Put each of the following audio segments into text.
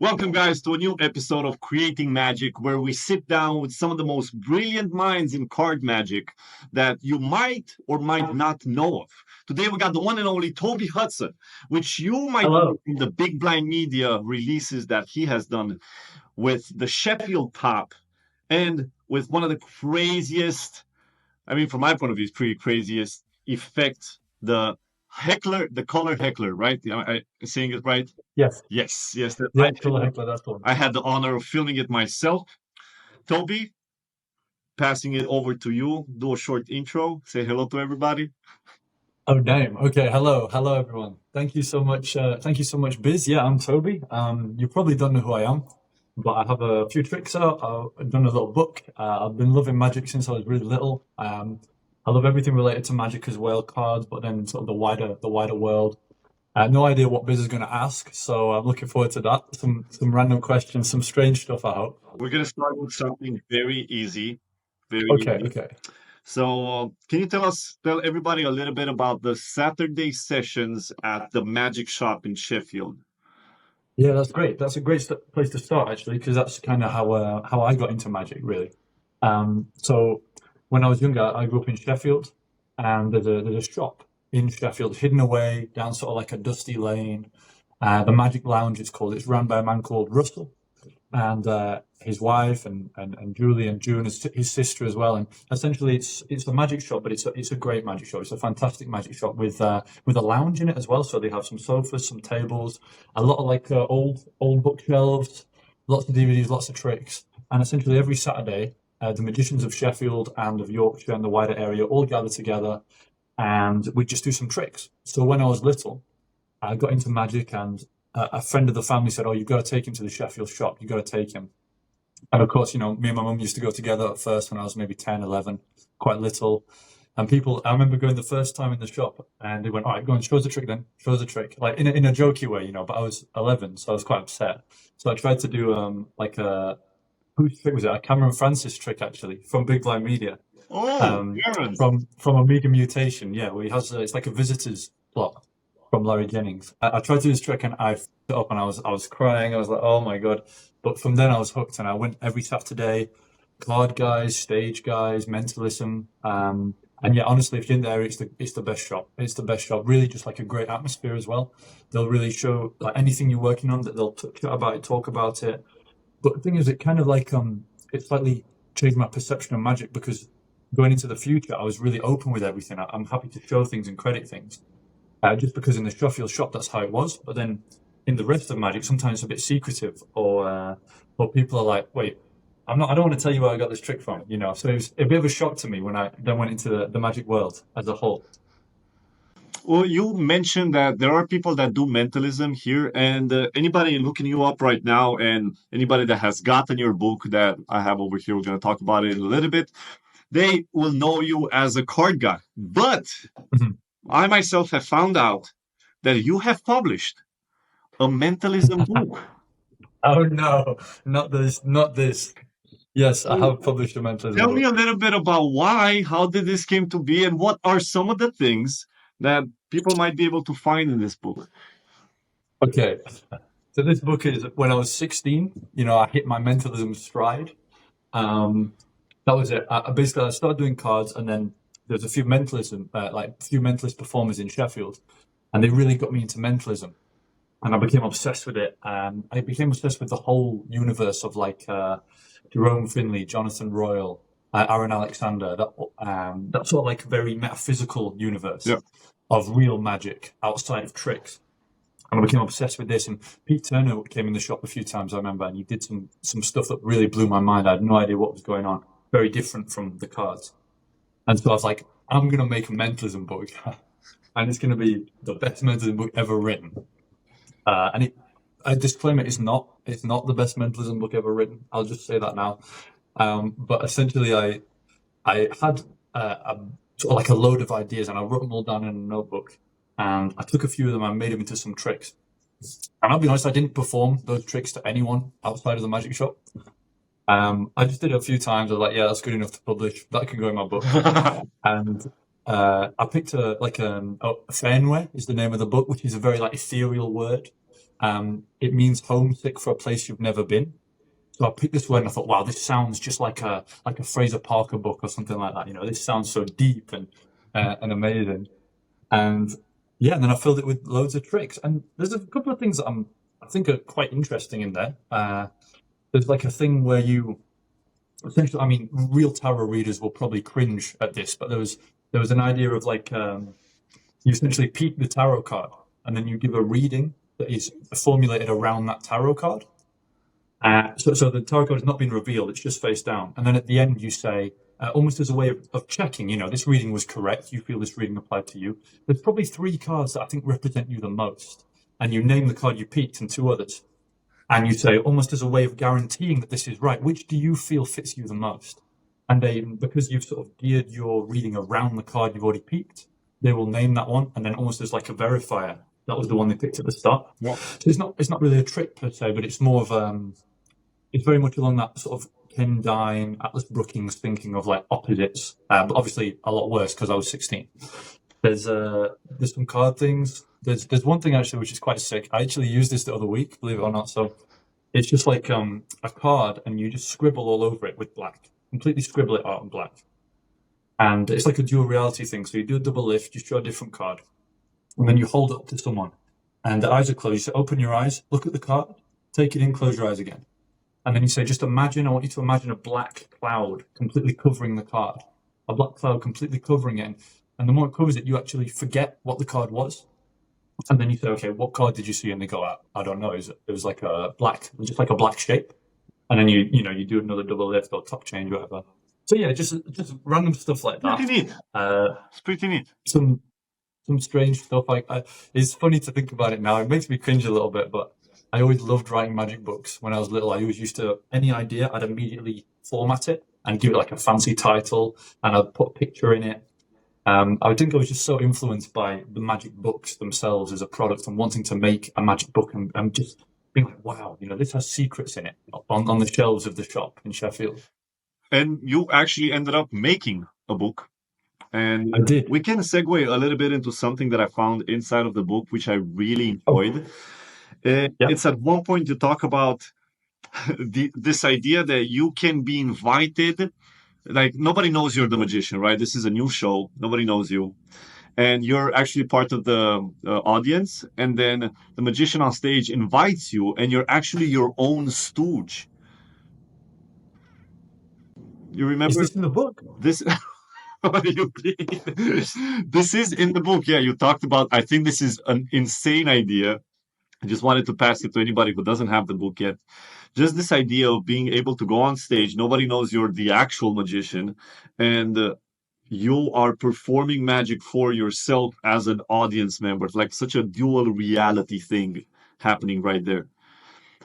Welcome, guys, to a new episode of Creating Magic, where we sit down with some of the most brilliant minds in card magic that you might or might not know of. Today, we got the one and only Toby Hudson, which you might know Hello. from the Big Blind Media releases that he has done with the Sheffield Top and with one of the craziest, I mean, from my point of view, it's pretty craziest effect, the heckler, the color heckler, right? Am I saying it right? Yes. Yes. Yeah, Color Heckler, that's the one. I had the honor of filming it myself. Toby, passing it over to you. Do a short intro. Say hello to everybody. Oh, damn. Okay. Hello, everyone. Thank you so much. Thank you so much, Biz. Yeah, I'm Toby. You probably don't know who I am, but I have a few tricks out. I've done a little book. I've been loving magic since I was really little. I love everything related to magic as well, cards, but then sort of the wider world. I have no idea what Biz is going to ask, so I'm looking forward to that. Some random questions, some strange stuff, I hope. We're gonna start with something very easy. Very Okay, easy. okay. So, can you tell everybody a little bit about the Saturday sessions at the Magic Shop in Sheffield? Yeah, that's great. That's a great place to start, actually, because that's kind of how I got into magic, really. So when I was younger, I grew up in Sheffield, and there's a shop in Sheffield, hidden away down sort of like a dusty lane. The Magic Lounge, it's called. It's run by a man called Russell, and his wife and Julie and June, his sister as well. And essentially, it's a magic shop, but it's a great magic shop. It's a fantastic magic shop with a lounge in it as well. So they have some sofas, some tables, a lot of like old bookshelves, lots of DVDs, lots of tricks. And essentially, every Saturday, the magicians of Sheffield and of Yorkshire and the wider area all gather together, and we just do some tricks. So when I was little, I got into magic, and a friend of the family said, "Oh, you've got to take him to the Sheffield shop. You've got to take him." And of course, me and my mum used to go together at first when I was maybe 10, 11, quite little. And I remember going the first time in the shop, and they went, "All right, go and show us a trick then. Show us a trick." Like in a jokey way, but I was 11, so I was quite upset. So I tried to do like whose trick was it? A Cameron Francis trick, actually, from Big Blind Media. Oh, Karen. From Amiga Mutation, yeah, where he has it's like a visitor's plot from Larry Jennings. I tried to do this trick and I fucked it up, and I was crying. I was like, oh my god! But from then I was hooked, and I went every Saturday. Card guys, stage guys, mentalism, and yeah, honestly, if you're in there, it's the best shop. It's the best shop. Really, just like a great atmosphere as well. They'll really show like anything you're working on. That they'll chat about it, talk about it. But the thing is, it kind of like it slightly changed my perception of magic, because going into the future, I was really open with everything. I'm happy to show things and credit things, just because in the Sheffield shop that's how it was. But then in the rest of magic, sometimes it's a bit secretive, or people are like, "Wait, I don't want to tell you where I got this trick from," So it was a bit of a shock to me when I then went into the magic world as a whole. Well, you mentioned that there are people that do mentalism here, and anybody looking you up right now, and anybody that has gotten your book that I have over here, we're going to talk about it in a little bit, they will know you as a card guy. But Mhm. I myself have found out that you have published a mentalism book. Oh no, not this, not this. Yes, I So have published a mentalism tell me a book. little bit about why, how did this came to be, and what are some of the things that people might be able to find in this book? Okay, so this book is when I was 16. I hit my mentalism stride. Um, that was it. Basically, I started doing cards, and then there's a few few mentalist performers in Sheffield, and they really got me into mentalism, and I became obsessed with it. And I became obsessed with the whole universe of like Jerome Finley, Jonathan Royal, Aaron Alexander. That sort of like very metaphysical universe Yeah. of real magic outside of tricks. And I became obsessed with this. And Pete Turner came in the shop a few times, I remember, and he did some stuff that really blew my mind. I had no idea what was going on. Very different from the cards. And so I was like, I'm going to make a mentalism book. And it's going to be the best mentalism book ever written. And I disclaimer, it's not the best mentalism book ever written. I'll just say that now. But essentially, I had sort of like a load of ideas, and I wrote them all down in a notebook. And I took a few of them and made them into some tricks. And I'll be honest, I didn't perform those tricks to anyone outside of the magic shop. I just did it a few times. I was like, yeah, that's good enough to publish. That can go in my book. And I picked Fernweh is the name of the book, which is a very like ethereal word. It means homesick for a place you've never been. So I picked this word and I thought, wow, this sounds just like a Fraser Parker book or something like that. This sounds so deep and amazing. And yeah, and then I filled it with loads of tricks. And there's a couple of things that I think are quite interesting in there. There's like a thing where you essentially, I mean, real tarot readers will probably cringe at this, but there was an idea of like you essentially peek the tarot card and then you give a reading that is formulated around that tarot card. So the tarot card has not been revealed, it's just face down. And then at the end you say, almost as a way of checking, this reading was correct, you feel this reading applied to you. There's probably 3 cards that I think represent you the most. And you name the card you picked and 2 others. And you say, almost as a way of guaranteeing that this is right, which do you feel fits you the most? And because you've sort of geared your reading around the card you've already picked, they will name that one. And then almost as like a verifier, that was the one they picked at the start. Yeah. So it's not really a trick per se, but it's more of, it's very much along that sort of Ken Dine, Atlas Brookings thinking of like opposites, but obviously a lot worse because I was 16. There's some card things. There's one thing actually which is quite sick. I actually used this the other week, believe it or not. So it's just like a card, and you just scribble all over it with black, completely scribble it out in black. And it's like a dual reality thing. So you do a double lift, you show a different card, and then you hold it up to someone, and the eyes are closed. You say, open your eyes, look at the card, take it in, close your eyes again. And then you say, just imagine, I want you to imagine a black cloud completely covering the card, a black cloud completely covering it. And the more it covers it, you actually forget what the card was. And then you say, okay, what card did you see? And they go, I don't know. It was like a black, just like a black shape. And then you do another double lift or top change, whatever. So yeah, just random stuff like that. Pretty neat. It's pretty neat. Some strange stuff. It's funny to think about it now. It makes me cringe a little bit, but I always loved writing magic books. When I was little, I always used to, any idea, I'd immediately format it and give it like a fancy title, and I'd put a picture in it. I think I was just so influenced by the magic books themselves as a product and wanting to make a magic book and just being like, wow, this has secrets in it on the shelves of the shop in Sheffield. And you actually ended up making a book. And I did. We can segue a little bit into something that I found inside of the book, which I really enjoyed. It's at one point you talk about this idea that you can be invited. Like, nobody knows you're the magician, right? This is a new show. Nobody knows you. And you're actually part of the audience. And then the magician on stage invites you, and you're actually your own stooge. You remember? Is this in the book? This is in the book. Yeah, you talked about, I think this is an insane idea. I just wanted to pass it to anybody who doesn't have the book yet. Just this idea of being able to go on stage, nobody knows you're the actual magician, and you are performing magic for yourself as an audience member. It's like such a dual reality thing happening right there.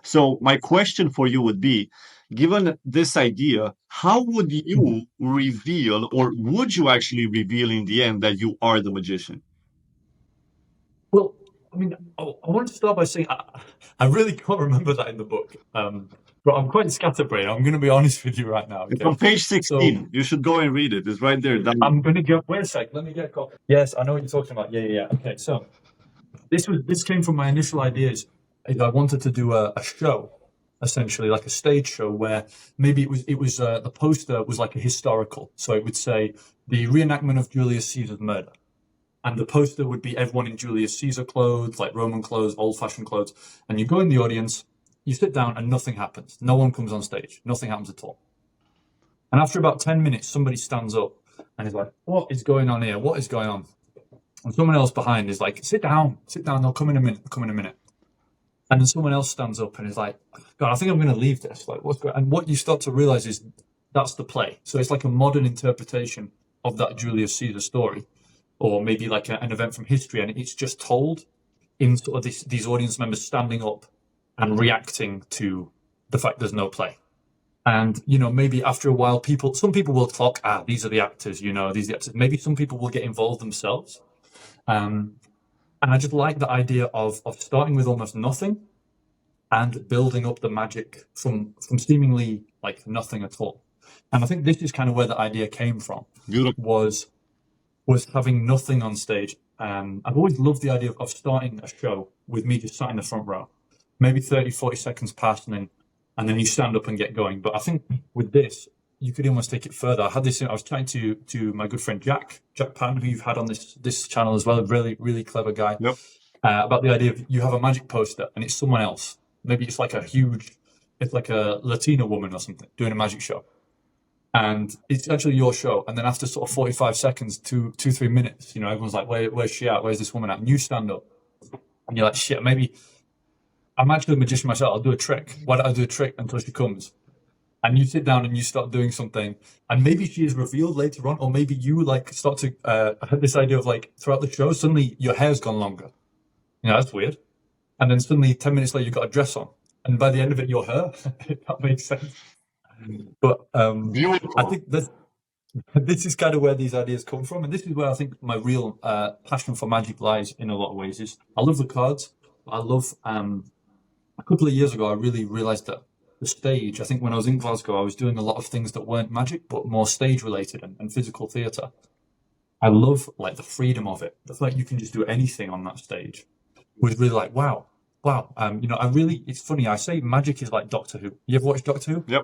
So my question for you would be, given this idea, how would you reveal, or would you actually reveal in the end, that you are the magician? Well, I mean, I want to start by saying I really can't remember that in the book, but I'm quite scatterbrained. I'm going to be honest with you right now. Okay? It's on page 16. So, you should go and read it. It's right there. I'm going to go. Wait a sec. Let me get a copy. Yes, I know what you're talking about. Yeah. Okay, so this came from my initial ideas. I wanted to do a show, essentially like a stage show, where maybe it was the poster was like a historical. So it would say the reenactment of Julius Caesar's murder. And the poster would be everyone in Julius Caesar clothes, like Roman clothes, old-fashioned clothes. And you go in the audience, you sit down, and nothing happens. No one comes on stage. Nothing happens at all. And after about 10 minutes, somebody stands up and is like, what is going on here? What is going on? And someone else behind is like, sit down. They'll come in a minute. And then someone else stands up and is like, God, I think I'm going to leave this. Like, what's going on? And what you start to realize is that's the play. So it's like a modern interpretation of that Julius Caesar story. Or maybe like an event from history, and it's just told in sort of these audience members standing up and reacting to the fact there's no play. And, maybe after a while, some people will clock, these are the actors, these are the actors. Maybe some people will get involved themselves. And I just like the idea of starting with almost nothing and building up the magic from seemingly like nothing at all. And I think this is kind of where the idea came from. Beautiful. Was having nothing on stage. I've always loved the idea of starting a show with me just sat in the front row. maybe 30, 40 seconds pass, and then you stand up and get going. But I think with this, you could almost take it further. I was chatting to my good friend Jack Pan, who you've had on this channel as well, a really, really clever guy, Yep. about the idea of you have a magic poster and it's someone else. Maybe it's like a Latina woman or something doing a magic show. And it's actually your show. And then after sort of 45 seconds to 3 minutes, everyone's like, where's she at? Where's this woman at? And you stand up and you're like, shit, maybe I'm actually a magician myself. I'll do a trick. Why don't I do a trick until she comes? And you sit down and you start doing something, and maybe she is revealed later on, or maybe you start to have this idea of throughout the show, suddenly your hair's gone longer. That's weird. And then suddenly 10 minutes later, you've got a dress on. And by the end of it, you're her. If that makes sense. But I think this is kind of where these ideas come from. And this is where I think my real passion for magic lies in a lot of ways. Is I love the cards. I love, a couple of years ago, I really realized that the stage, I think when I was in Glasgow, I was doing a lot of things that weren't magic, but more stage related and physical theatre. I love the freedom of it. The fact you can just do anything on that stage was really wow. It's funny. I say magic is like Doctor Who. You ever watched Doctor Who? Yep.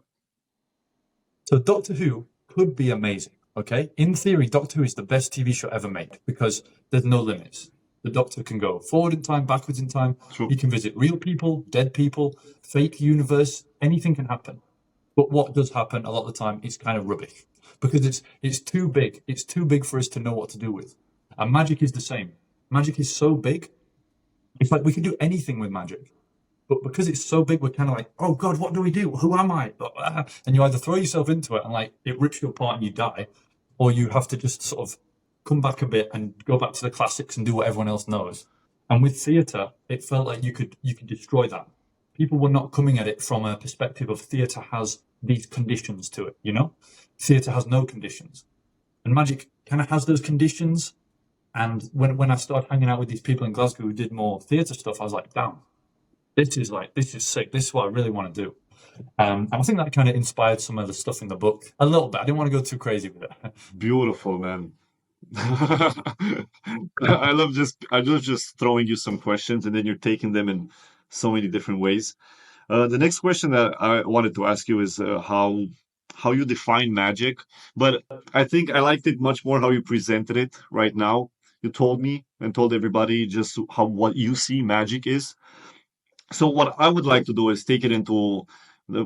So Doctor Who could be amazing. Okay. In theory, Doctor Who is the best TV show ever made because there's no limits. The Doctor can go forward in time, backwards in time. True. He can visit real people, dead people, fake universe. Anything can happen. But what does happen a lot of the time is kind of rubbish because it's too big. It's too big for us to know what to do with. And magic is the same. Magic is so big. It's like we can do anything with magic. But because it's so big, we're kind of like, oh God, what do we do? Who am I? And you either throw yourself into it and it rips you apart and you die, or you have to just sort of come back a bit and go back to the classics and do what everyone else knows. And with theatre, it felt like you could destroy that. People were not coming at it from a perspective of theatre has these conditions to it, Theatre has no conditions. And magic kind of has those conditions. And when I started hanging out with these people in Glasgow who did more theatre stuff, I was like, damn, this is sick. This is what I really want to do. And I think that kind of inspired some of the stuff in the book a little bit. I didn't want to go too crazy with it. Beautiful, man. I love just throwing you some questions and then you're taking them in so many different ways. The next question that I wanted to ask you is how you define magic, but I think I liked it much more how you presented it right now. You told me and told everybody just what you see magic is. So what I would like to do is take it into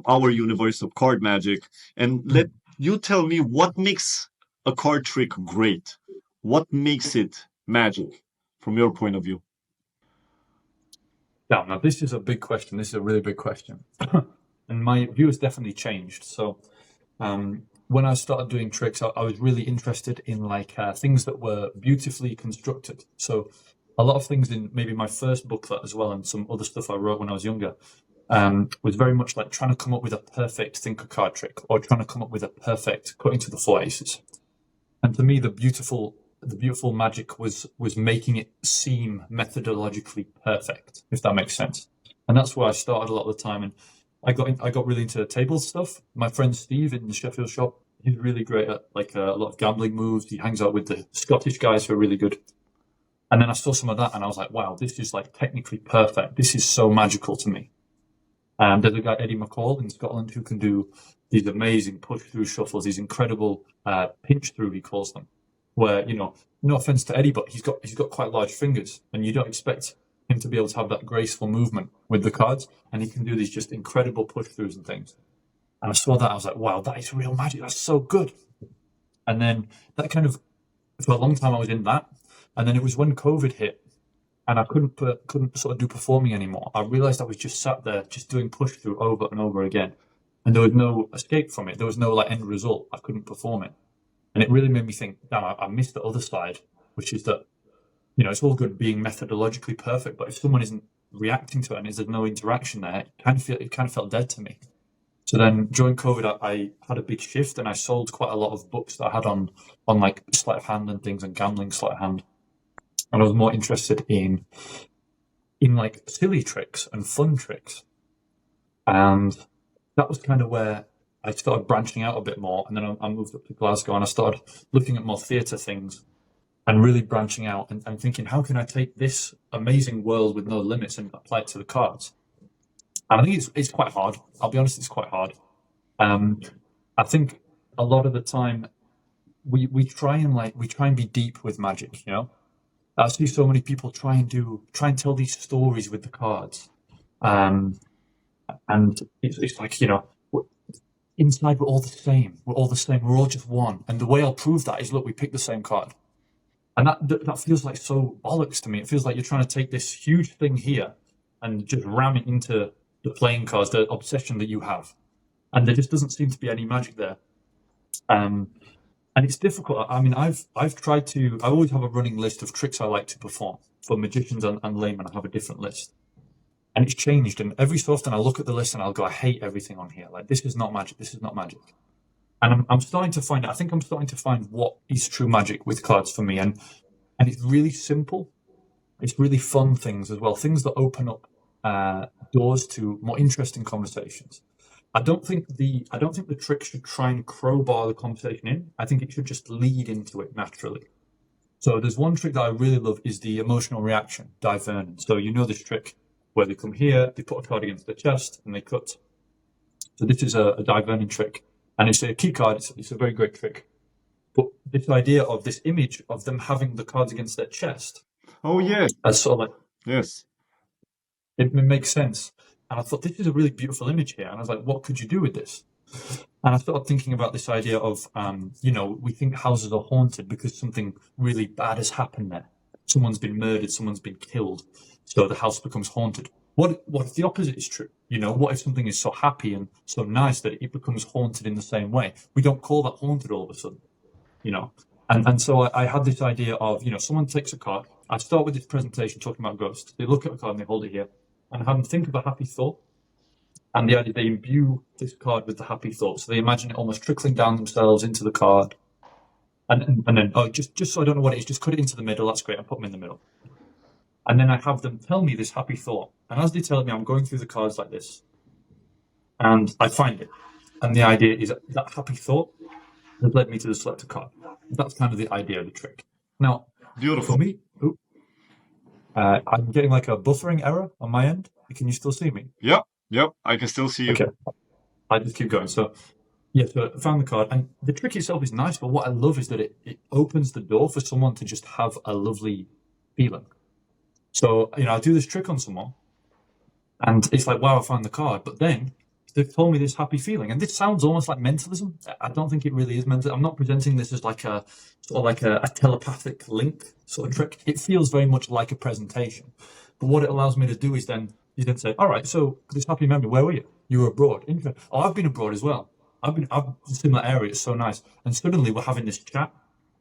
our universe of card magic and let you tell me what makes a card trick great. What makes it magic from your point of view? Yeah, now this is a big question. This is a really big question. And my view has definitely changed. So when I started doing tricks, I was really interested in things that were beautifully constructed. So a lot of things in maybe my first booklet as well, and some other stuff I wrote when I was younger, was very much like trying to come up with a perfect thinker card trick or trying to come up with a perfect cutting to the four aces. And to me, the beautiful magic was making it seem methodologically perfect, if that makes sense. And that's where I started a lot of the time. And I got really into table stuff. My friend Steve in the Sheffield shop, he's really great at a lot of gambling moves. He hangs out with the Scottish guys who are really good. And then I saw some of that and I was like, wow, this is technically perfect. This is so magical to me. And there's a guy, Eddie McCall in Scotland, who can do these amazing push-through shuffles, these incredible pinch-through, he calls them, where, no offense to Eddie, but he's got quite large fingers, and you don't expect him to be able to have that graceful movement with the cards, and he can do these just incredible push-throughs and things. And I saw that, I was like, wow, that is real magic, that's so good. And then that kind of, for a long time I was in that, and then it was when COVID hit, and I couldn't sort of do performing anymore. I realized I was just sat there, just doing push-through over and over again. And there was no escape from it. There was no end result. I couldn't perform it. And it really made me think, damn, I missed the other side, which is that, it's all good being methodologically perfect, but if someone isn't reacting to it and there's no interaction there, it kind of felt dead to me. So then during COVID, I had a big shift and I sold quite a lot of books that I had on sleight of hand and things and gambling sleight of hand. And I was more interested in silly tricks and fun tricks. And that was kind of where I started branching out a bit more. And then I moved up to Glasgow and I started looking at more theatre things and really branching out and thinking, how can I take this amazing world with no limits and apply it to the cards? And I think it's quite hard. I'll be honest, it's quite hard. I think a lot of the time we try and be deep with magic, you know. I see so many people try and tell these stories with the cards. Um, and it's like, you know, inside we're all the same. We're all the same. We're all just one. And the way I'll prove that is, look, we picked the same card. And that feels like so bollocks to me. It feels like you're trying to take this huge thing here and just ram it into the playing cards, the obsession that you have. And there just doesn't seem to be any magic there. And it's difficult. I mean, I've tried to. I always have a running list of tricks I like to perform for magicians and laymen. I have a different list, and it's changed. And every so often, I look at the list and I'll go, I hate everything on here. Like, this is not magic. This is not magic. And I'm starting to find. I think I'm starting to find what is true magic with cards for me, and it's really simple. It's really fun things as well. Things that open up doors to more interesting conversations. I don't think the trick should try and crowbar the conversation in. I think it should just lead into it naturally. So there's one trick that I really love is the emotional reaction, divernon. So you know this trick where they come here, they put a card against their chest, and they cut. So this is a divernon trick, and it's a key card. It's a very great trick. But this idea of this image of them having the cards against their chest. Oh yeah. As sort of like, yes. It makes sense. And I thought, this is a really beautiful image here. And I was like, what could you do with this? And I started thinking about this idea of, you know, we think houses are haunted because something really bad has happened there. Someone's been murdered, someone's been killed. So the house becomes haunted. What if the opposite is true? You know, what if something is so happy and so nice that it becomes haunted in the same way? We don't call that haunted all of a sudden, you know. And so I had this idea of, you know, someone takes a card. I start with this presentation talking about ghosts. They look at a card and they hold it here. And have them think of a happy thought. And the idea they imbue this card with the happy thought. So they imagine it almost trickling down themselves into the card. And then, just so I don't know what it is, just cut it into the middle. That's great. I'll put them in the middle. And then I have them tell me this happy thought. And as they tell me, I'm going through the cards like this. And I find it. And the idea is that happy thought has led me to the selected card. That's kind of the idea of the trick. Now, beautiful. For me, I'm getting like a buffering error on my end. Can you still see me? Yep, I can still see you. Okay, I just keep going. So, yeah, so I found the card, and the trick itself is nice, but what I love is that it opens the door for someone to just have a lovely feeling. So, you know, I do this trick on someone, and it's like, wow, I found the card, but then they've told me this happy feeling, and this sounds almost like mentalism. I don't think it really is mental. I'm not presenting this as like a sort of like a telepathic link sort of trick. It feels very much like a presentation, but what it allows me to do is then say, all right, so this happy memory, where were you? You were abroad. Interesting. Oh, I've been abroad as well. I've been in a similar area. It's so nice. And suddenly we're having this chat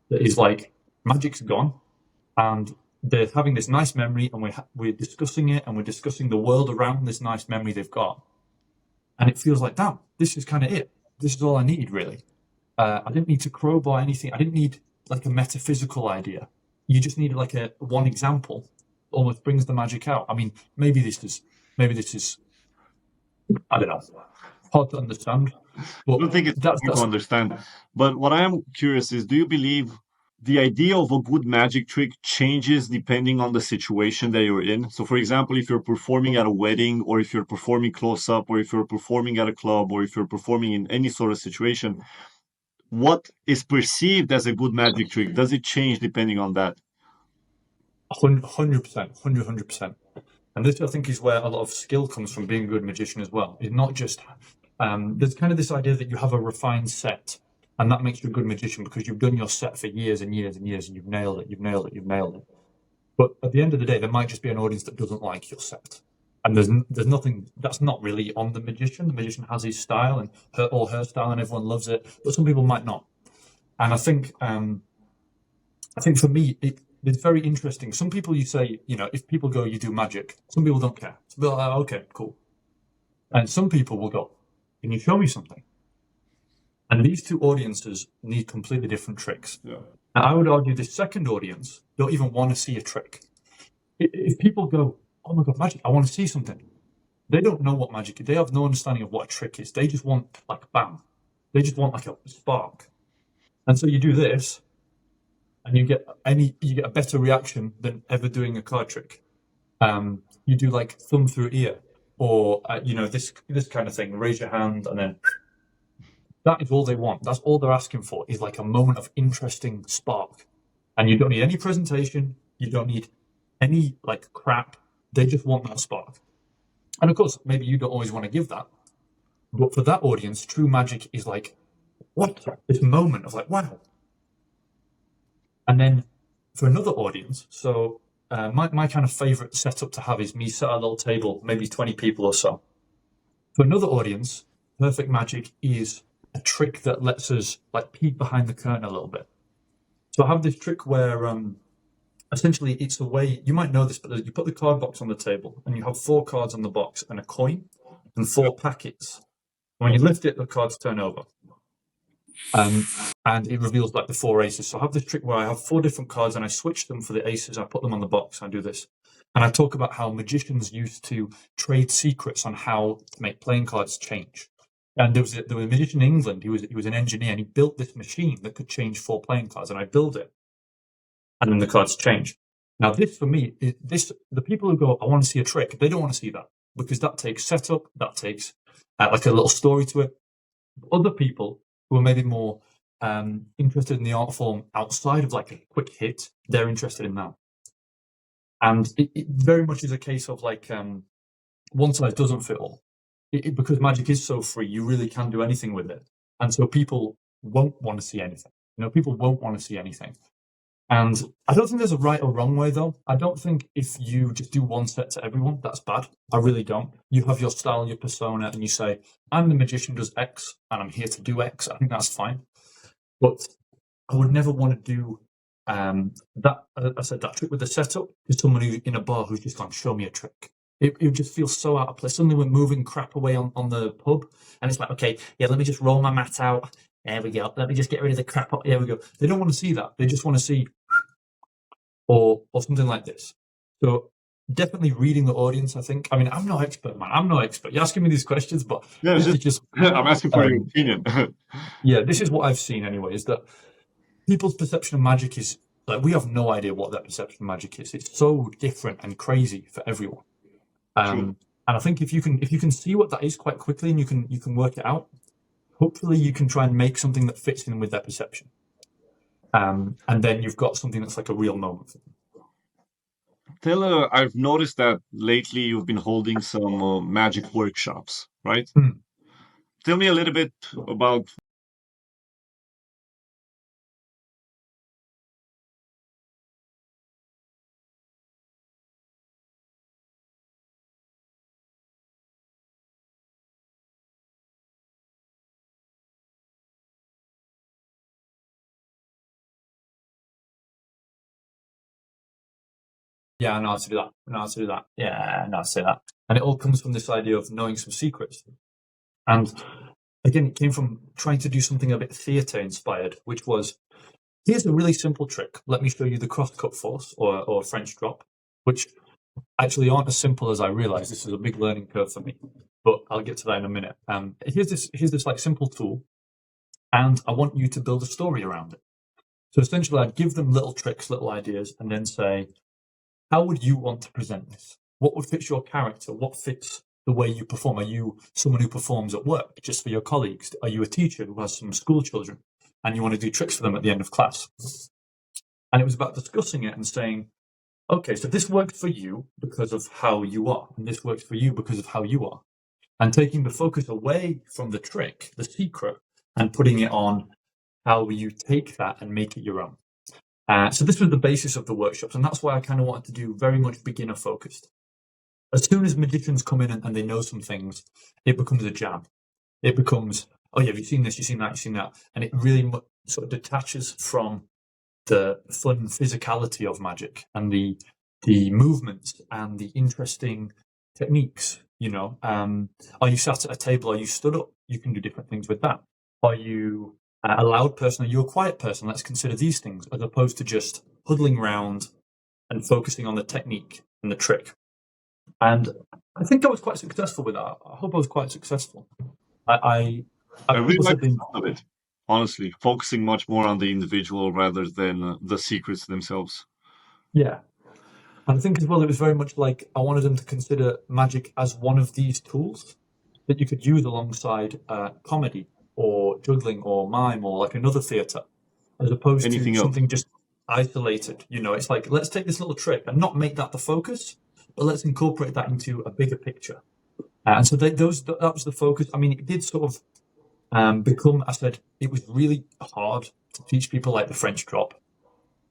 that is like magic's gone, and they're having this nice memory, and we're discussing it, and we're discussing the world around this nice memory they've got. And it feels like, damn, this is kind of it. This is all I need, really. I didn't need to crowbar anything. I didn't need like a metaphysical idea. You just needed like one example. Almost brings the magic out. I mean, maybe this is, I don't know, hard to understand. I don't think it's hard to understand. But what I am curious is, do you believe the idea of a good magic trick changes depending on the situation that you're in? So, for example, if you're performing at a wedding, or if you're performing close up, or if you're performing at a club, or if you're performing in any sort of situation, what is perceived as a good magic trick? Does it change depending on that? 100%, 100%. And this, I think, is where a lot of skill comes from being a good magician as well. It's not just, there's kind of this idea that you have a refined set, and that makes you a good magician because you've done your set for years and years and years, and you've nailed it. But at the end of the day, there might just be an audience that doesn't like your set. And there's nothing, that's not really on the magician. The magician has his style and her style, and everyone loves it. But some people might not. And I think for me, it's very interesting. Some people, you say, you know, if people go, you do magic, some people don't care. Some people are like, okay, cool. And some people will go, can you show me something? And these two audiences need completely different tricks. Yeah. And I would argue this second audience don't even want to see a trick. If people go, oh my God, magic, I want to see something. They don't know what magic is. They have no understanding of what a trick is. They just want like bam. They just want like a spark. And so you do this, and you get a better reaction than ever doing a card trick. You do like thumb through ear, or this kind of thing. Raise your hand, and then that is all they want. That's all they're asking for, is like a moment of interesting spark. And you don't need any presentation. You don't need any like crap. They just want that spark. And of course, maybe you don't always want to give that. But for that audience, true magic is like, what? This moment of like, wow. And then for another audience, so my kind of favorite setup to have is me sat at a little table, maybe 20 people or so. For another audience, perfect magic is a trick that lets us like peek behind the curtain a little bit. So I have this trick where essentially it's a way, you might know this, but you put the card box on the table and you have 4 cards on the box and a coin and 4 packets. When you lift it, the cards turn over. And it reveals like the 4 aces. So I have this trick where I have 4 different cards and I switch them for the aces. I put them on the box. I do this. And I talk about how magicians used to trade secrets on how to make playing cards change. And there was a magician in England. He was an engineer, and he built this machine that could change 4 playing cards. And I build it, and then the cards change. Now, this for me, the people who go, I want to see a trick, they don't want to see that, because that takes setup, that takes like a little story to it. Other people who are maybe more interested in the art form outside of like a quick hit, they're interested in that. And it very much is a case of like one size doesn't fit all. Because magic is so free, you really can do anything with it. And so people won't want to see anything. People won't want to see anything. And I don't think there's a right or wrong way, though. I don't think if you just do one set to everyone, that's bad. I really don't. You have your style, your persona, and you say, I'm the magician who does X, and I'm here to do X. I think that's fine. But I would never want to do that. I said that trick with the setup to someone who in a bar who's just gone, show me a trick. It just feels so out of place. Suddenly we're moving crap away on the pub, and it's like, okay, yeah, let me just roll my mat out. There we go. Let me just get rid of the crap. There we go. They don't want to see that. They just want to see, or something like this. So definitely reading the audience, I think. I mean, I'm no expert, man. I'm no expert. You're asking me these questions, but yeah, I'm asking for your opinion. Yeah, this is what I've seen anyway, is that people's perception of magic is, like, we have no idea what that perception of magic is. It's so different and crazy for everyone. And I think if you can see what that is quite quickly and you can work it out, hopefully you can try and make something that fits in with their perception. And then you've got something that's like a real moment for them. Taylor, I've noticed that lately you've been holding some magic workshops, right? Tell me a little bit about. Yeah, I know how to do that. I know how to do that. Yeah, I know how to say that. And it all comes from this idea of knowing some secrets. And again, it came from trying to do something a bit theatre inspired, which was, here's a really simple trick. Let me show you the cross-cut force or French drop, which actually aren't as simple as I realized. This is a big learning curve for me, but I'll get to that in a minute. Here's this like simple tool, and I want you to build a story around it. So essentially, I'd give them little tricks, little ideas, and then say, how would you want to present this? What would fit your character? What fits the way you perform? Are you someone who performs at work just for your colleagues? Are you a teacher who has some school children and you want to do tricks for them at the end of class? And it was about discussing it and saying, okay, so this works for you because of how you are, and this works for you because of how you are. And taking the focus away from the trick, the secret, and putting it on how you take that and make it your own. So this was the basis of the workshops, and that's why I kind of wanted to do very much beginner focused. As soon as magicians come in and they know some things, it becomes a jam. It becomes, oh yeah, have you seen this? You've seen that? You've seen that? And it really sort of detaches from the fun physicality of magic and the movements and the interesting techniques. Are you sat at a table? Are you stood up? You can do different things with that. Are you a loud person? Are you a quiet person? Let's consider these things, as opposed to just huddling around and focusing on the technique and the trick. And I think I was quite successful with that. I hope I was quite successful. I really like the sound of it, honestly, focusing much more on the individual rather than the secrets themselves. Yeah. And I think as well, it was very much like I wanted them to consider magic as one of these tools that you could use alongside comedy or juggling or mime or like another theatre, as opposed to Anything else? something just isolated. It's like, let's take this little trick and not make that the focus, but let's incorporate that into a bigger picture. And so that was the focus. I mean, it did sort of become, I said, it was really hard to teach people like the French drop.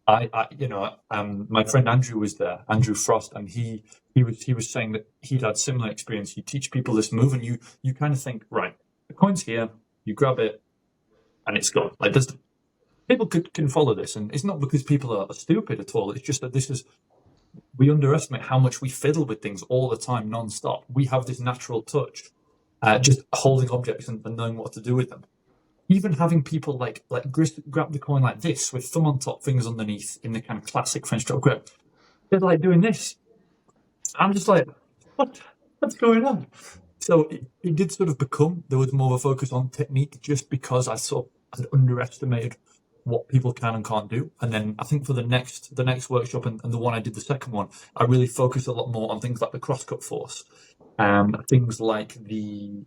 My friend Andrew was there, Andrew Frost, and he was saying that he'd had similar experience. You teach people this move, and you kind of think, right, the coin's here, you grab it, and it's gone. Like people can follow this, and it's not because people are stupid at all. It's just that we underestimate how much we fiddle with things all the time, non-stop. We have this natural touch, just holding objects and knowing what to do with them. Even having people like grab the coin like this with thumb on top, fingers underneath in the kind of classic French drop grip. They're like doing this. I'm just like, what's going on? So it did sort of become, there was more of a focus on technique just because I had underestimated what people can and can't do. And then I think for the next workshop and the one I did, the second one, I really focused a lot more on things like the cross-cut force. Things like the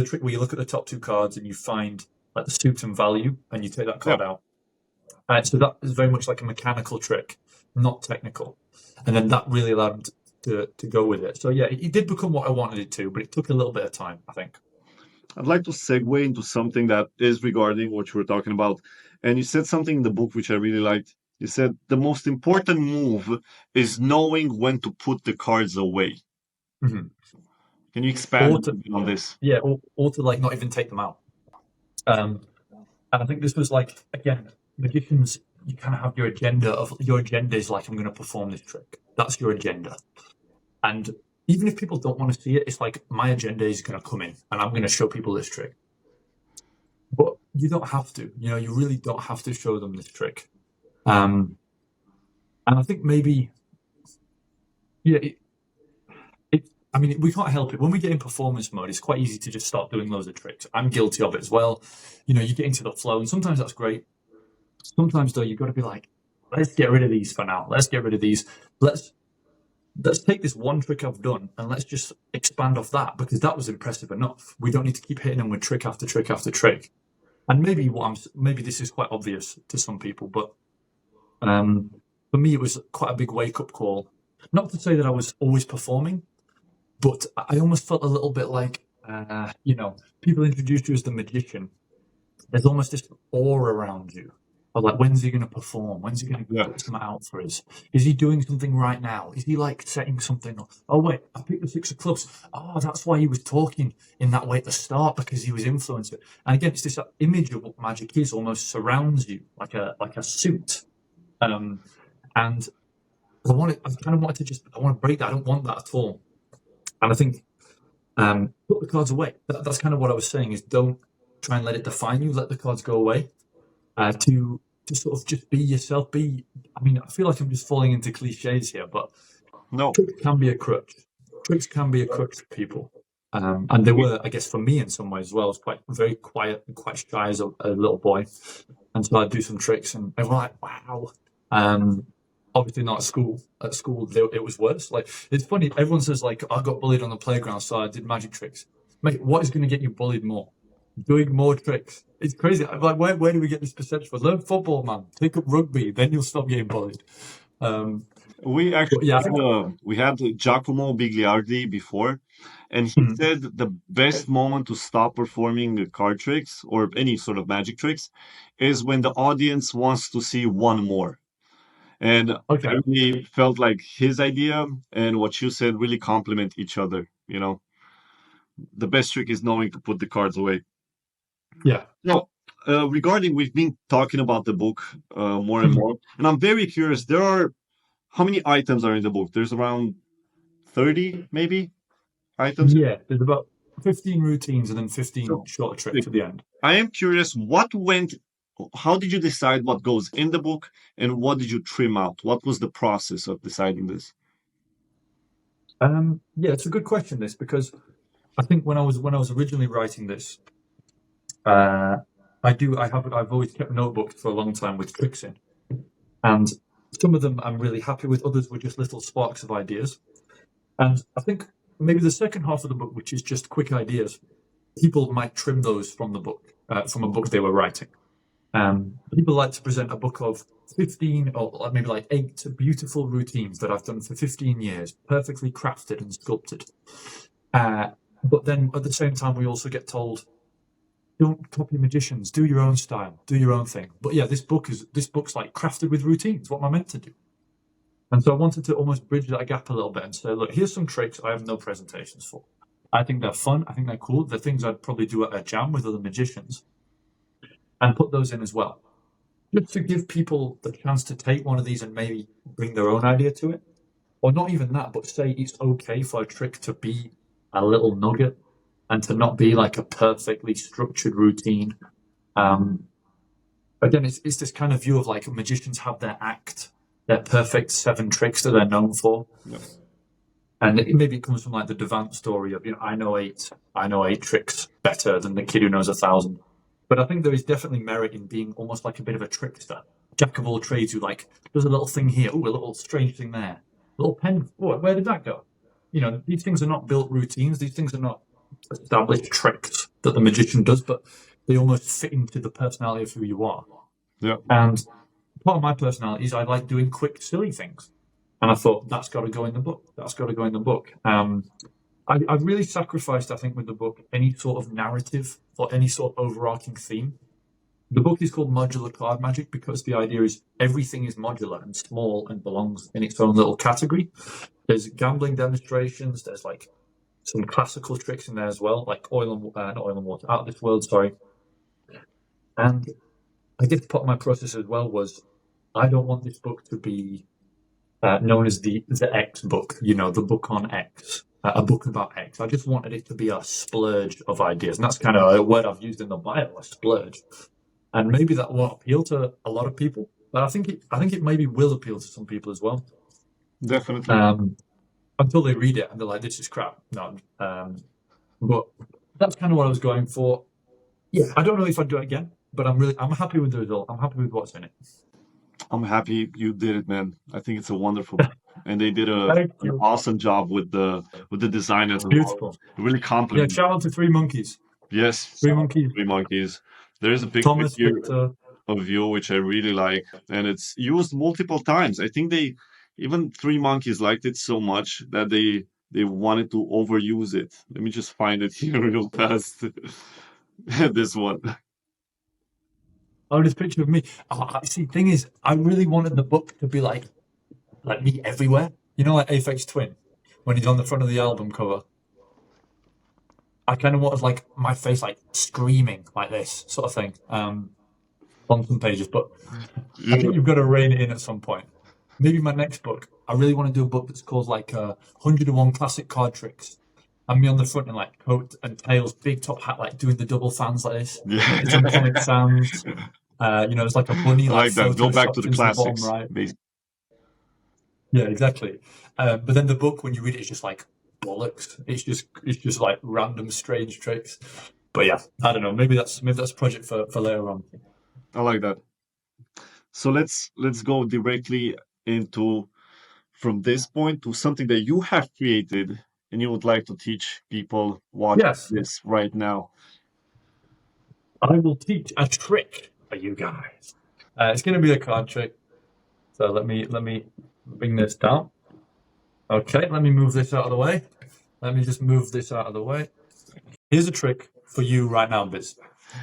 trick where you look at the top two cards and you find like the suit and value, and you take that card out. So that is very much like a mechanical trick, not technical. And then that really allowed me to go with it. So yeah, it did become what I wanted it to, but it took a little bit of time, I think. I'd like to segue into something that is regarding what you were talking about. And you said something in the book which I really liked. You said the most important move is knowing when to put the cards away. Mm-hmm. Can you expand on this? Yeah, or to like not even take them out. And I think this was like, again, magicians, you kind of have your agenda is like, I'm going to perform this trick. That's your agenda. And even if people don't want to see it, it's like, my agenda is going to come in and I'm going to show people this trick. But you don't have to, you really don't have to show them this trick. And I think maybe, we can't help it. When we get in performance mode, it's quite easy to just start doing loads of tricks. I'm guilty of it as well. You get into the flow, and sometimes that's great. Sometimes, though, you've got to be like, let's get rid of these for now. Let's get rid of these. Let's take this one trick I've done, and let's just expand off that, because that was impressive enough. We don't need to keep hitting them with trick after trick after trick. And maybe this is quite obvious to some people, but for me, it was quite a big wake-up call. Not to say that I was always performing, but I almost felt a little bit like, people introduce you as the magician. There's almost this awe around you. Of like, when's he going to perform? When's he going to put something out for us? Is he doing something right now? Is he like setting something up? Oh, wait, I picked the 6 of clubs. Oh, that's why he was talking in that way at the start, because he was influenced. And again, it's this image of what magic is, almost surrounds you like a suit. And I want to break that. I don't want that at all. And I think put the cards away. That's kind of what I was saying, is don't try and let it define you. Let the cards go away. To sort of just be yourself. I feel like I'm just falling into cliches here, but no, tricks can be a crutch. Tricks can be a crutch for people. And they were, I guess, for me in some ways as well. I was very quiet and quite shy as a little boy. And so I'd do some tricks and everyone like, wow. Obviously not at school. At school, it was worse. Like, it's funny. Everyone says, like, I got bullied on the playground, so I did magic tricks. Mate, what is going to get you bullied more? Doing more tricks. It's crazy. I'm like, where do we get this perception from? Learn football, man. Take up rugby. Then you'll stop getting bullied. We actually we had Giacomo Bigliardi before, and he said the best moment to stop performing card tricks or any sort of magic tricks is when the audience wants to see one more. And I really felt like his idea and what you said really complement each other. The best trick is knowing to put the cards away. Yeah. Now, regarding, we've been talking about the book more and more, and I'm very curious. How many items are in the book? There's around 30, maybe, items? Yeah, there's about 15 routines and then 15 short tricks at the end. I am curious, how did you decide what goes in the book and what did you trim out? What was the process of deciding this? It's a good question, this, because I think when I was originally writing this, I've always kept notebooks for a long time with tricks in. And Some of them I'm really happy with, others were just little sparks of ideas. And I think maybe the second half of the book, which is just quick ideas, people might trim those from the book, from a book they were writing. People like to present a book of 15 or maybe like 8 beautiful routines that I've done for 15 years, perfectly crafted and sculpted. But then at the same time, we also get told, don't copy magicians, do your own style, do your own thing. But yeah, this book's like crafted with routines. What am I meant to do? And so I wanted to almost bridge that gap a little bit and say, look, here's some tricks I have no presentations for. I think they're fun. I think they're cool. They're things I'd probably do at a jam with other magicians, and put those in as well. Just to give people the chance to take one of these and maybe bring their own idea to it. Or not even that, but say it's okay for a trick to be a little nugget and to not be like a perfectly structured routine. Again, it's this kind of view of like magicians have their act, their perfect 7 tricks that they're known for. Yeah. And maybe it comes from like the Devant story of, I know 8 tricks better than the kid who knows 1,000. But I think there is definitely merit in being almost like a bit of a trickster, jack of all trades who like does a little thing here, a little strange thing there, a little pen. Where did that go? These things are not built routines. These things are not established tricks that the magician does, but they almost fit into the personality of who you are. Yeah. And part of my personality is I like doing quick, silly things. And I thought, that's got to go in the book. That's got to go in the book. I've really sacrificed, I think, with the book, any sort of narrative or any sort of overarching theme. The book is called Modular Card Magic because the idea is everything is modular and small and belongs in its own little category. There's gambling demonstrations. There's like some classical tricks in there as well, like not oil and water, out of this world, sorry. And I guess part of my process as well was I don't want this book to be known as the X book, the book on X, a book about X. I just wanted it to be a splurge of ideas. And that's kind of a word I've used in the Bible, a splurge. And maybe that won't appeal to a lot of people, but I think it maybe will appeal to some people as well. Definitely. Until they read it and they're like, this is crap. No. But that's kind of what I was going for. Yeah, I don't know if I'd do it again, but I'm happy with the result. I'm happy with what's in it. I'm happy you did it, man. I think it's a wonderful book. And they did an awesome job with the design as well. Beautiful. Really compliment. Yeah, shout out to 3 monkeys. Yes. 3 monkeys. 3 monkeys. There is a picture Thomas, here of you, which I really like. And it's used multiple times. I think even 3 monkeys liked it so much that they wanted to overuse it. Let me just find it here real fast. This one. Oh, this picture of me. See, thing is, I really wanted the book to be like me everywhere. Like Aphex Twin, when he's on the front of the album cover. I kind of wanted like my face like screaming like this sort of thing on some pages. But I think you've got to rein it in at some point. Maybe my next book, I really want to do a book that's called like 101 Classic Card Tricks. And me on the front in like coat and tails, big top hat, like doing the double fans like this. Yeah. It's iconic sounds. It's like a bunny. I like that. Go back to the classics. The bottom, right? Yeah, exactly. But then the book, when you read it, it's just like bollocks. It's just like random strange tricks. But yeah, I don't know. Maybe that's a project for later on. I like that. So let's go directly into from this point to something that you have created and you would like to teach people watching this right now. I will teach a trick for you guys. It's going to be a card trick. So let me bring this down. Okay, let me move this out of the way. Let me just move this out of the way. Here's a trick for you right now, Biz.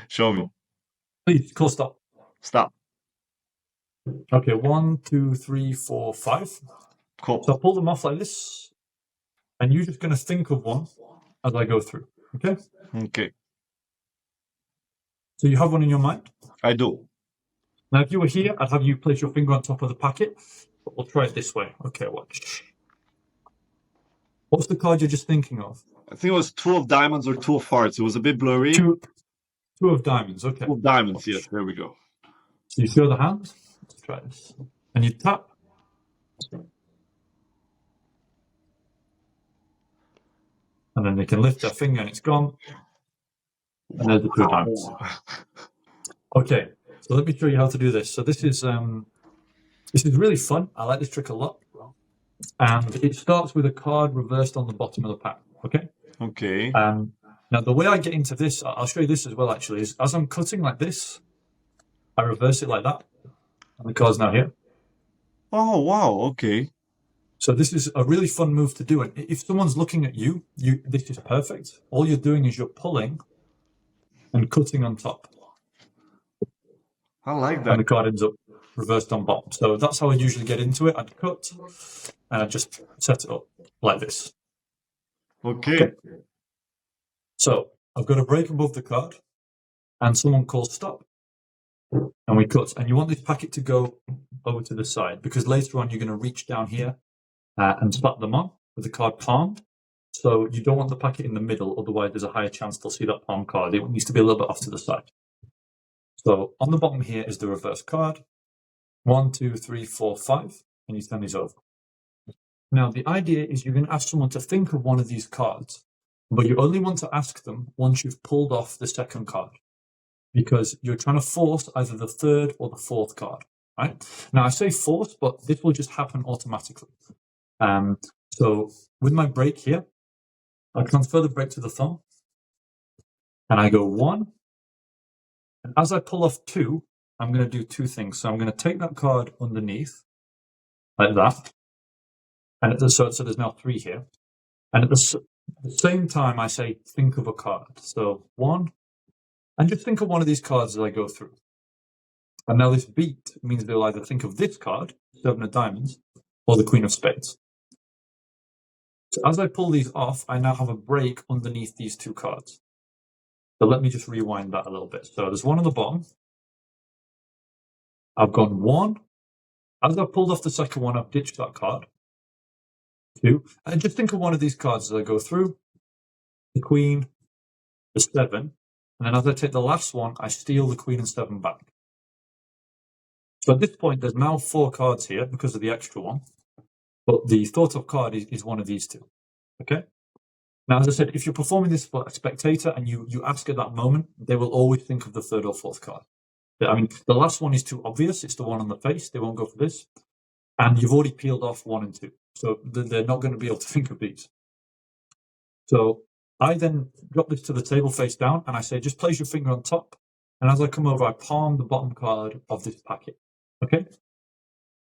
Show me. Please, call stop. Stop. Okay, 1, 2, 3, 4, 5. Cool. So I'll pull them off like this. And you're just going to think of one as I go through. Okay? Okay. So you have one in your mind? I do. Now, if you were here, I'd have you place your finger on top of the packet. But we'll try it this way. Okay, watch. What's the card you're just thinking of? I think it was 2 of diamonds or 2 of hearts. It was a bit blurry. 2 of diamonds, okay. 2 of diamonds, yes. There we go. So you show the hand. Let's try this. And you tap. And then they can lift their finger and it's gone. And there's the 2 of diamonds. Okay, so let me show you how to do this. So this is This is really fun. I like this trick a lot. And it starts with a card reversed on the bottom of the pack. Okay. Okay. Now, the way I get into this, I'll show you this as well, actually, is as I'm cutting like this, I reverse it like that. And the card's now here. Oh, wow. Okay. So this is a really fun move to do. And if someone's looking at you, this is perfect. All you're doing is you're pulling and cutting on top. I like that. And the card ends up reversed on bottom. So that's how I usually get into it. I'd cut and I'd just set it up like this. Okay. So I've got a break above the card and someone calls stop and we cut. And you want this packet to go over to the side because later on you're going to reach down here and slap them on with the card palmed. So you don't want the packet in the middle, otherwise there's a higher chance they'll see that palm card. It needs to be a little bit off to the side. So on the bottom here is the reverse card. 1, 2, 3, 4, 5, and you turn these over. Now the idea is you're going to ask someone to think of one of these cards, but you only want to ask them once you've pulled off the second card, because you're trying to force either the third or the fourth card. Right? Now I say force, but this will just happen automatically. So with my break here, I transfer the break to the thumb, and I go 1. And as I pull off 2, I'm going to do 2 things. So I'm going to take that card underneath, like that. And so there's now 3 here. And at the same time, I say, think of a card. So 1, and just think of one of these cards as I go through. And now this beat means they'll either think of this card, 7 of diamonds, or the Queen of Spades. So as I pull these off, I now have a break underneath these 2 cards. So let me just rewind that a little bit. So there's 1 on the bottom. I've gone 1. As I've pulled off the second one, I've ditched that card. 2. And just think of one of these cards as I go through. The Queen, the 7. And then as I take the last one, I steal the Queen and 7 back. So at this point, there's now 4 cards here because of the extra one. But the thought of card is one of these 2. Okay? Now, as I said, if you're performing this for a spectator and you ask at that moment, they will always think of the 3rd or 4th card. I mean, the last one is too obvious. It's the one on the face. They won't go for this. And you've already peeled off 1 and 2. So they're not going to be able to think of these. So I then drop this to the table face down and I say, just place your finger on top. And as I come over, I palm the bottom card of this packet. Okay?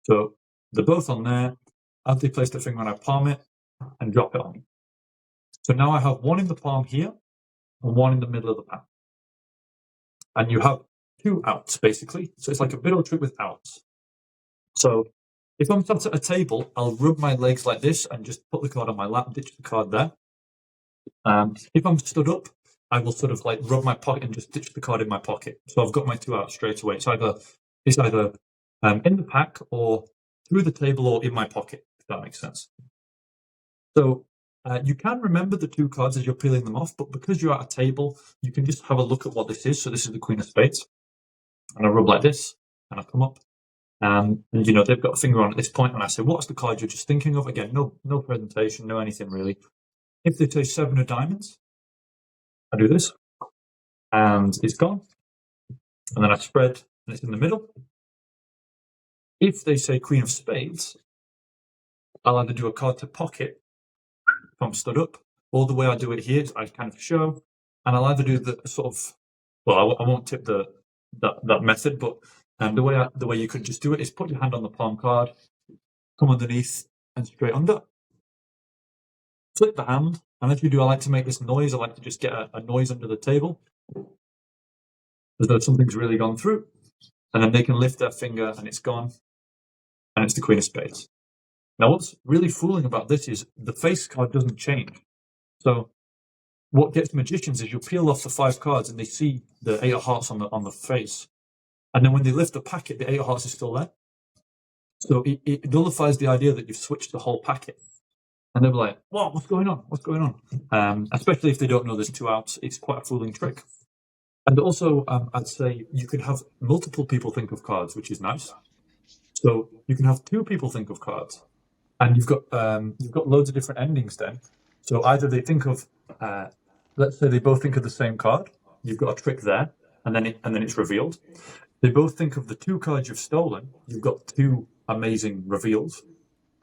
So they're both on there. As they place the finger on, I palm it and drop it on. So now I have 1 in the palm here and 1 in the middle of the pack. And you have 2 outs, basically. So it's like a Biddle trick with outs. So if I'm sat at a table, I'll rub my legs like this and just put the card on my lap, ditch the card there. If I'm stood up, I will sort of like rub my pocket and just ditch the card in my pocket. So I've got my 2 outs straight away. It's either in the pack or through the table or in my pocket, if that makes sense. So you can remember the 2 cards as you're peeling them off, but because you're at a table, you can just have a look at what this is. So this is the Queen of Spades. And I rub like this, and I come up. And they've got a finger on at this point, and I say, what's the card you're just thinking of? Again, no presentation, no anything really. If they say 7 of diamonds, I do this, and it's gone. And then I spread, and it's in the middle. If they say Queen of Spades, I'll either do a card to pocket if I'm stood up, or the way I do it here is I kind of show, and I'll either do the sort of, well, I won't tip that method, but the way you could just do it is put your hand on the palm card, come underneath and straight under. Flip the hand, and as you do, I like to make this noise. I like to just get a noise under the table, as though something's really gone through. And then they can lift their finger, and it's gone, and it's the Queen of Spades. Now, what's really fooling about this is the face card doesn't change. So what gets magicians is you peel off the 5 cards, and they see the 8 of hearts on the face. And then when they lift the packet, the 8 of hearts is still there. So it nullifies the idea that you've switched the whole packet. And they'll be like, "Whoa, what's going on? What's going on?" Especially if they don't know there's 2 outs, it's quite a fooling trick. And also, I'd say you could have multiple people think of cards, which is nice. So you can have 2 people think of cards, and you've got loads of different endings then. So either they think of, let's say they both think of the same card. You've got a trick there, and then it's revealed. They both think of the 2 cards you've stolen. You've got 2 amazing reveals.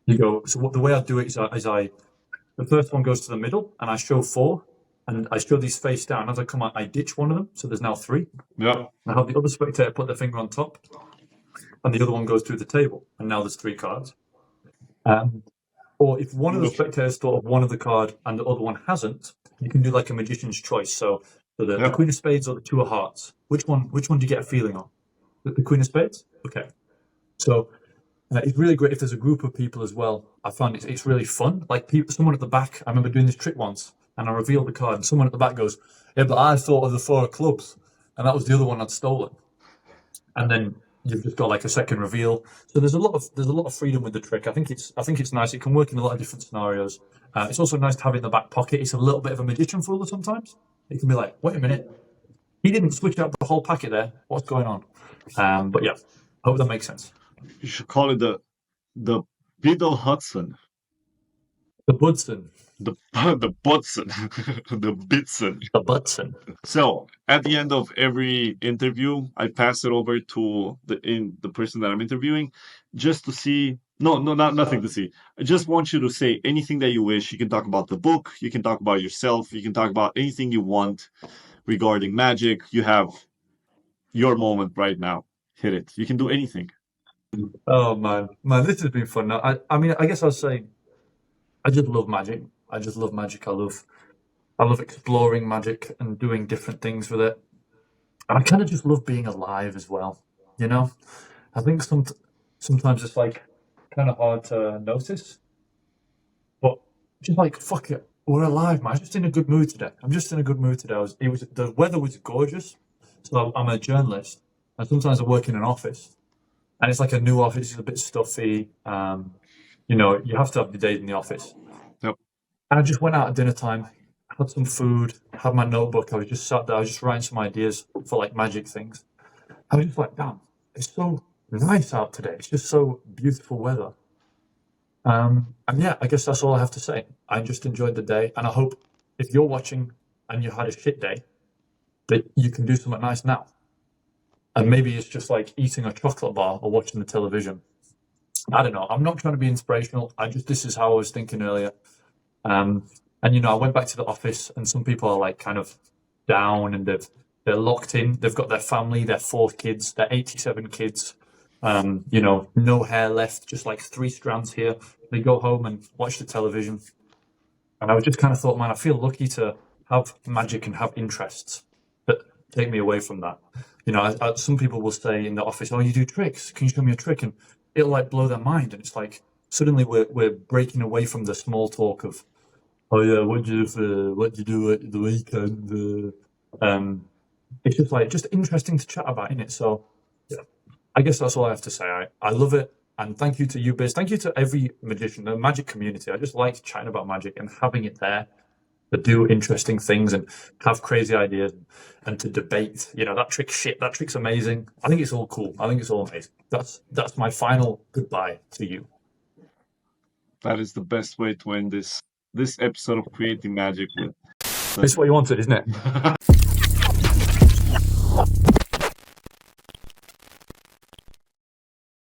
You go. So the way I do it is the first one goes to the middle, and I show 4, and I show these face down. As I come out, I ditch one of them, so there's now 3. Yeah. I have the other spectator put their finger on top, and the other one goes through the table, and now there's 3 cards. Or if one of the spectators thought of one of the card and the other one hasn't, you can do like a magician's choice. So the Queen of Spades or the 2 of Hearts. Which one do you get a feeling on? The Queen of Spades? Okay. So it's really great if there's a group of people as well. I find it's really fun. Like someone at the back, I remember doing this trick once, and I revealed the card, and someone at the back goes, "Yeah, but I thought of the 4 of clubs, and that was the other one I'd stolen." And then you've just got like a second reveal. So there's a lot of freedom with the trick. I think it's nice. It can work in a lot of different scenarios. It's also nice to have it in the back pocket. It's a little bit of a magician fooler sometimes. It can be like, wait a minute, he didn't switch out the whole packet there. What's going on? But yeah, I hope that makes sense. You should call it the Biddle Hudson. The Budson. The Budson. The Bitson. The Budson. So at the end of every interview, I pass it over to the person that I'm interviewing, just to see. Nothing to see. I just want you to say anything that you wish. You can talk about the book. You can talk about yourself. You can talk about anything you want regarding magic. You have your moment right now. Hit it. You can do anything. Oh man, this has been fun. Now, I mean, I guess I'll say, I just love magic. I just love magic. I love exploring magic and doing different things with it. And I kind of just love being alive as well. You know, I think sometimes it's like kind of hard to notice, but just like fuck it, we're alive, man. I'm just in a good mood today. The weather was gorgeous. So I'm a journalist, and sometimes I work in an office, and it's like a new office. It's a bit stuffy. You know, you have to have the days in the office. Yep. And I just went out at dinner time, had some food, had my notebook. I was just sat there. I was just writing some ideas for like magic things. I was just like, damn, it's so nice out today. It's just so beautiful weather. And yeah, I guess that's all I have to say. I just enjoyed the day, and I hope if you're watching and you had a shit day, that you can do something nice now. And maybe it's just like eating a chocolate bar or watching the television. I don't know. I'm not trying to be inspirational. This is how I was thinking earlier. And you know, I went back to the office, and some people are like kind of down, and they're locked in. They've got their family, their 4 kids, their 87 kids. You know, no hair left, just like 3 strands here. They go home and watch the television. And I just kind of thought, man, I feel lucky to have magic and have interests that take me away from that. You know, some people will say in the office, "Oh, you do tricks? Can you show me a trick?" And it'll like blow their mind. And it's like suddenly we're breaking away from the small talk of, "Oh yeah, what do you do at the weekend?" It's just like interesting to chat about, isn't it? So yeah, I guess that's all I have to say. I love it, and thank you to you, Biz. Thank you to every magician, the magic community. I just like chatting about magic and having it there to do interesting things and have crazy ideas and to debate. You know, that trick's amazing. I think it's all cool. I think it's all amazing. That's my final goodbye to you. That is the best way to end this episode of Creating Magic with. That's what you wanted, isn't it?